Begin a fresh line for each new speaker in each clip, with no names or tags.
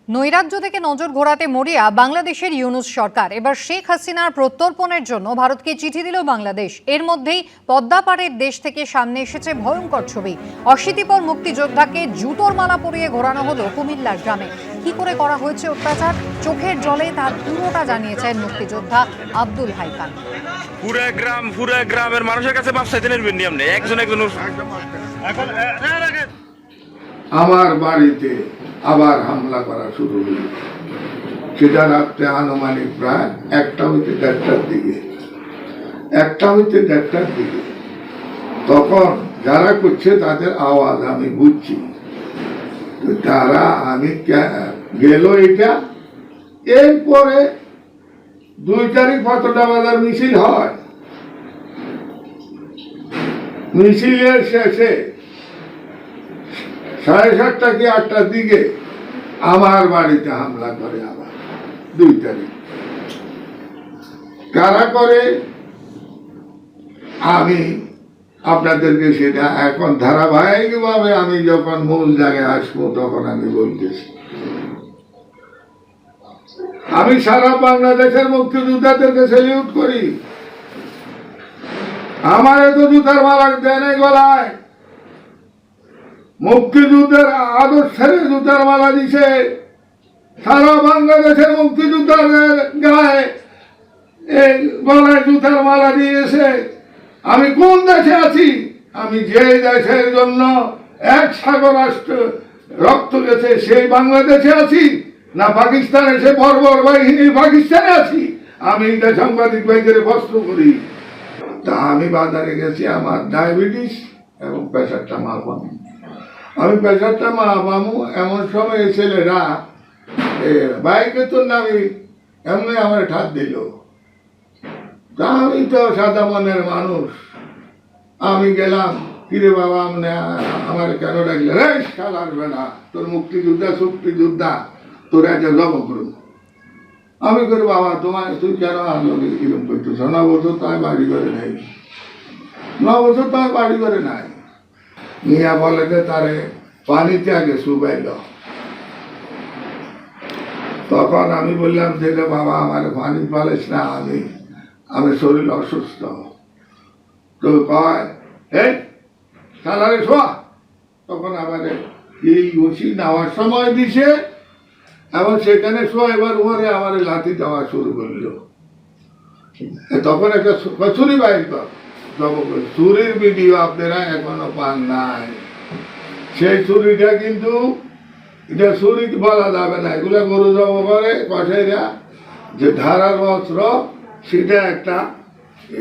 নৈরাজ্য থেকে নজর ঘোরাতে মরিয়া বাংলাদেশের ইউনূস সরকার। এবার শেখ হাসিনার প্রত্যর্পণের জন্য ভারতকে চিঠি দিল বাংলাদেশ। এর মধ্যেই পদ্মাপাড়ের দেশ থেকে সামনে এসেছে ভয়ঙ্কর ছবি। অশীতিপর মুক্তিযোদ্ধাকে জুতোর মালা পরিয়ে ঘোরানো হলো কুমিল্লার গ্রামে। কি করে করা হয়েছে অত্যাচার, চোখের জলে তার পুরোটা জানিয়েছেন মুক্তিযোদ্ধা আব্দুল হাই খান।
পুরা গ্রামের মানুষের কাছে মাপ চাইতে নেবেন নি আপনি একজন
আমার বাড়িতে আবার হামলা করা শুরু হলো। সেটা রাত্রে আনুমানিক প্রায় 1টা হইতে 1:30টার দিকে। তখন যারা করছে তাদের আওয়াজ আমি বুঝছি। তারা আমি গেল এটা। এরপরে 2 তারিখ ফতোটা বাজার মিছিল হয়। মিছিলের শেষে 7:30 কি 8টার দিকে আমার বাড়িতে হামলা করে। আবার 2 তারিখ কারা করে আমি আপনাদেরকে সেটা এখন ধারাবাহিকভাবে আমি যখন মূল জায়গায় আসবো তখন আমি বলতেছি। আমি সারা বাংলাদেশের মুক্তিযোদ্ধাদেরকে সেলিউট করি। আমার এত জুতার মালা দেয় নাই গলায়। মুক্তিযুদ্ধের আদর্শের জুতার মালা দিছে। সারা বাংলাদেশের মুক্তিযোদ্ধাদের গায়ে এই গলায় জুতার মালা দিয়েছে। আমি কোন দেশে আছি? আমি যে দেশের জন্য 1 সাগর রাষ্ট্র রক্ত গেছে সেই বাংলাদেশে আছি, না পাকিস্তানে সে বর্বর বাহিনী পাকিস্তানে আছি? আমি এটা সাংবাদিক ভাইদের প্রশ্ন করি। তা আমি বাজারে গেছি, আমার ডায়াবেটিস এবং প্রেশারটা মাপাবো। আমি প্রেশারটা মাপাবো এমন সময় ছেলেরা বাইকে তো নামি এমনি আমার ঠাত দিল। তা আমি তো সাদা মনের মানুষ, আমি গেলাম। কিরে বাবা আমার কেন ডাকলে? রে শাল আসবে না, তোর মুক্তিযোদ্ধা তোর একটা জব করুন। আমি করি বাবা তোমার তুই কেন আসলো কিরম করতেছ? 9 বছর তো আমি বাড়ি করে নাই। 9 বছর তো আমি বাড়ি করে নাই। মিয়া বলে যে তারে পানিতে আগে শুকাইল। তখন আমি বললাম যে বাবা আমার পানি পালিস না, আমি শরীর অসুস্থ। তো কয় এই সালারে শোয়া। তখন আবার এই ঘুষি নেওয়ার সময় দিছে এবং সেখানে শোয়া। এবার উপরে আমার লাঠি দেওয়া শুরু করলো। তখন একটা ছুরি বাইর কর। ছুরির ভিডিও আপনারা এখনো পান নাই। সেই ছুরিটা কিন্তু এটা ছুরি বলা যাবে না, এগুলা গরু জব করে কষাইরা যে ধারার অস্ত্র, সেটা একটা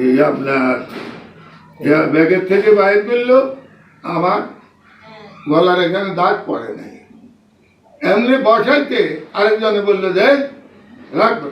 এই আপনার ব্যাগের থেকে বাইর করলো। আমার গলার এখানে দাগ পড়ে নাই। এমনি বসাইতে আরেকজনে বললো যে রাখবে।